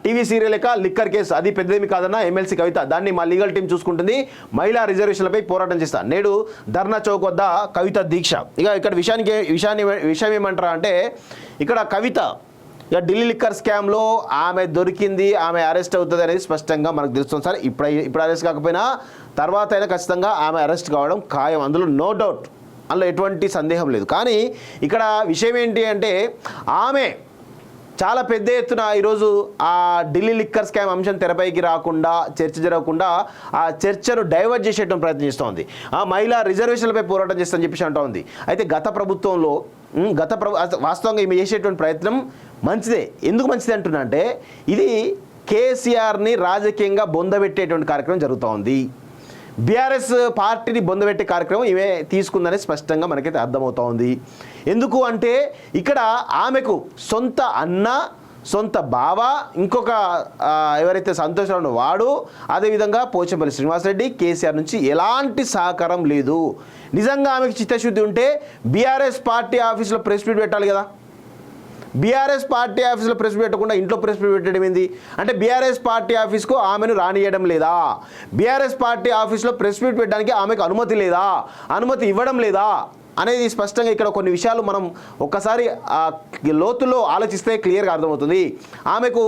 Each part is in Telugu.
టీవీ సీరియల్ లిక్కర్ కేసు అది పెద్దదేమి కాదన్న ఎమ్మెల్సీ కవిత, దాన్ని మా లీగల్ టీం చూసుకుంటుంది. మహిళా రిజర్వేషన్లపై పోరాటం చేస్తా, నేడు ధర్నా చౌక్ వద్ద కవిత దీక్ష. ఇక్కడ విషయం ఏమంటారా అంటే, ఇక్కడ కవిత ఢిల్లీ లిక్కర్ స్కామ్లో ఆమె దొరికింది, ఆమె అరెస్ట్ అవుతుంది అనేది స్పష్టంగా మనకు తెలుస్తుంది సార్. ఇప్పుడు అరెస్ట్ కాకపోయినా తర్వాత అయినా ఖచ్చితంగా ఆమె అరెస్ట్ కావడం ఖాయం, అందులో నో డౌట్, అందులో ఎటువంటి సందేహం లేదు. కానీ ఇక్కడ విషయం ఏంటి అంటే, ఆమె చాలా పెద్ద ఎత్తున ఈరోజు ఆ ఢిల్లీ లిక్కర్ స్కామ్ అంశం తెరపైకి రాకుండా, చర్చ జరగకుండా ఆ చర్చను డైవర్ట్ చేసేటువంటి ప్రయత్నం చేస్తోంది. ఆ మహిళా రిజర్వేషన్లపై పోరాటం చేస్తామని చెప్పేసి అంటూ ఉంది. అయితే గత ప్రభుత్వంలో వాస్తవంగా ఈమె చేసేటువంటి ప్రయత్నం మంచిదే. ఎందుకు మంచిది అంటున్నా అంటే, ఇది కేసీఆర్ని రాజకీయంగా బొందబెట్టేటువంటి కార్యక్రమం జరుగుతూ ఉంది. బీఆర్ఎస్ పార్టీని బొందబెట్టే కార్యక్రమం ఈమె తీసుకుందని స్పష్టంగా మనకైతే అర్థమవుతూ ఉంది. ఎందుకు అంటే, ఇక్కడ ఆమెకు సొంత అన్న, సొంత బావ, ఇంకొక ఎవరైతే సంతోషంలో వాడు, అదేవిధంగా పోచంపల్లి శ్రీనివాసరెడ్డి, కేసీఆర్ నుంచి ఎలాంటి సహకారం లేదు. నిజంగా ఆమెకు చిత్తశుద్ధి ఉంటే బీఆర్ఎస్ పార్టీ ఆఫీసులో ప్రెస్ మీట్ పెట్టాలి కదా. బీఆర్ఎస్ పార్టీ ఆఫీసులో ప్రెస్ పెట్టకుండా ఇంట్లో ప్రెస్ మీట్ పెట్టడం ఏంది అంటే, బీఆర్ఎస్ పార్టీ ఆఫీస్కు ఆమెను రానియడం లేదా, బీఆర్ఎస్ పార్టీ ఆఫీస్లో ప్రెస్ మీట్ పెట్టడానికి ఆమెకు అనుమతి లేదా, అనుమతి ఇవ్వడం లేదా అనేది స్పష్టంగా ఇక్కడ కొన్ని విషయాలు మనం ఒక్కసారి లోతుల్లో ఆలోచిస్తే క్లియర్గా అర్థమవుతుంది. ఆమెకు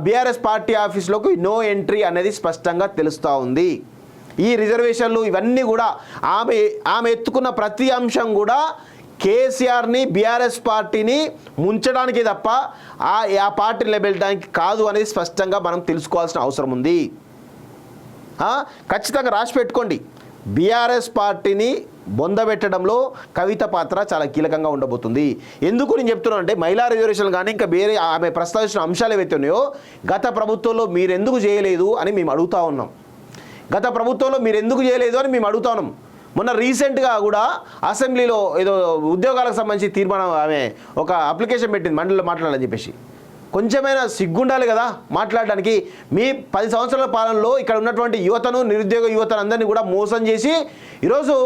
బీఆర్ఎస్ పార్టీ ఆఫీస్లోకి నో ఎంట్రీ అనేది స్పష్టంగా తెలుస్తూ ఉంది. ఈ రిజర్వేషన్లు ఇవన్నీ కూడా ఆమె ఎత్తుకున్న ప్రతి అంశం కూడా కేసీఆర్ని, బీఆర్ఎస్ పార్టీని ముంచడానికి తప్ప ఆ పార్టీని నిలబెట్టడానికి కాదు అనేది స్పష్టంగా మనం తెలుసుకోవాల్సిన అవసరం ఉంది. ఖచ్చితంగా రాసి పెట్టుకోండి, బీఆర్ఎస్ పార్టీని బొందబెట్టడంలో కవిత పాత్ర చాలా కీలకంగా ఉండబోతుంది. ఎందుకు నేను చెప్తున్నాను అంటే, మహిళా రిజర్వేషన్లు కానీ ఇంకా వేరే ఆమె ప్రస్తావించిన అంశాలు ఏవైతే ఉన్నాయో గత ప్రభుత్వంలో మీరు ఎందుకు చేయలేదు అని మేము అడుగుతా ఉన్నాం. గత ప్రభుత్వంలో మీరు ఎందుకు చేయలేదు అని మేము అడుగుతా ఉన్నాం. మొన్న రీసెంట్గా కూడా అసెంబ్లీలో ఏదో ఉద్యోగాలకు సంబంధించి తీర్మానం, ఆమె ఒక అప్లికేషన్ పెట్టింది మండలిలో మాట్లాడాలని చెప్పేసి. కొంచెమైనా సిగ్గుండాలి కదా మాట్లాడడానికి. మీ 10 సంవత్సరాల పాలనలో ఇక్కడ ఉన్నటువంటి యువతను, నిరుద్యోగ యువతను అందరినీ కూడా మోసం చేసి ఈరోజు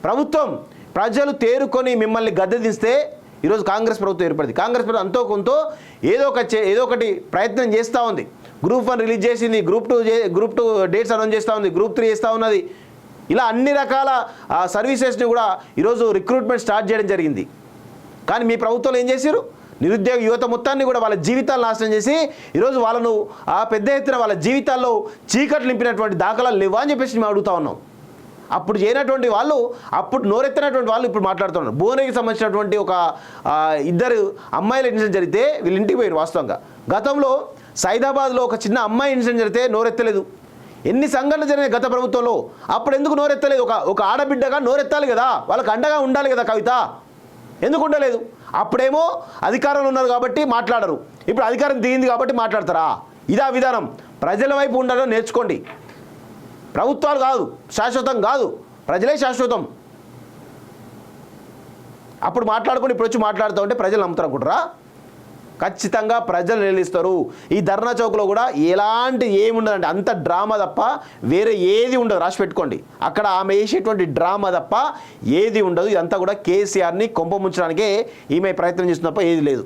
ప్రభుత్వం, ప్రజలు తేరుకొని మిమ్మల్ని గద్దె దిస్తే ఈరోజు కాంగ్రెస్ ప్రభుత్వం ఏర్పడింది. కాంగ్రెస్ ప్రభుత్వం అంతో కొంత ఏదో ఒకటి ప్రయత్నం చేస్తూ ఉంది. గ్రూప్ 1 రిలీజ్ చేసింది, గ్రూప్ టూ డేట్స్ అనౌన్స్ చేస్తూ ఉంది, గ్రూప్ 3 చేస్తూ ఉన్నది. ఇలా అన్ని రకాల సర్వీసెస్ని కూడా ఈరోజు రిక్రూట్మెంట్ స్టార్ట్ చేయడం జరిగింది. కానీ మీ ప్రభుత్వంలో ఏం చేశారు? నిరుద్యోగ యువత మొత్తాన్ని కూడా వాళ్ళ జీవితాలు నాశనం చేసి ఈరోజు వాళ్ళను పెద్ద ఎత్తున వాళ్ళ జీవితాల్లో చీకట్లు నింపినటువంటి దాఖలాలు లేవా అని చెప్పేసి మేము అడుగుతా ఉన్నాం. అప్పుడు చేయనటువంటి వాళ్ళు, అప్పుడు నోరెత్తినటువంటి వాళ్ళు ఇప్పుడు మాట్లాడుతున్నారు. భువనగిరికి సంబంధించినటువంటి ఒక 2 అమ్మాయిల ఇన్సిడెంట్ జరిగితే వీళ్ళు ఇంటికి పోయారు. వాస్తవంగా గతంలో సైదాబాద్లో ఒక చిన్న అమ్మాయి ఇన్సిడెంట్ జరిగితే నోరెత్తలేదు. ఎన్ని సంఘటనలు జరిగినాయి గత ప్రభుత్వంలో, అప్పుడు ఎందుకు నోరెత్తలేదు? ఒక ఆడబిడ్డగా నోరెత్తాలి కదా, వాళ్ళకి అండగా ఉండాలి కదా కవిత, ఎందుకు ఉండలేదు? అప్పుడేమో అధికారంలో ఉన్నారు కాబట్టి మాట్లాడరు, ఇప్పుడు అధికారం దిగింది కాబట్టి మాట్లాడతారా? ఇదా విధానం? ప్రజల వైపు ఉండాలని నేర్చుకోండి. ప్రభుత్వాలు కాదు శాశ్వతం, కాదు ప్రజలే శాశ్వతం. అప్పుడు మాట్లాడుకొని ఇప్పుడు వచ్చి మాట్లాడుతూ ఉంటే ప్రజలు నమ్ముతారు అనుకుంటారా? ఖచ్చితంగా ప్రజలు నిలదీస్తారు. ఈ ధర్నా చౌక్లో కూడా ఎలాంటి ఏముండదండి, అంత డ్రామా తప్ప వేరే ఏది ఉండదు. రాసి పెట్టుకోండి, అక్కడ ఆమె వేసేటువంటి డ్రామా తప్ప ఏది ఉండదు. ఇదంతా కూడా కేసీఆర్ని కొంప ముంచడానికే ఈమె ప్రయత్నం చేస్తున్న తప్ప ఏది లేదు.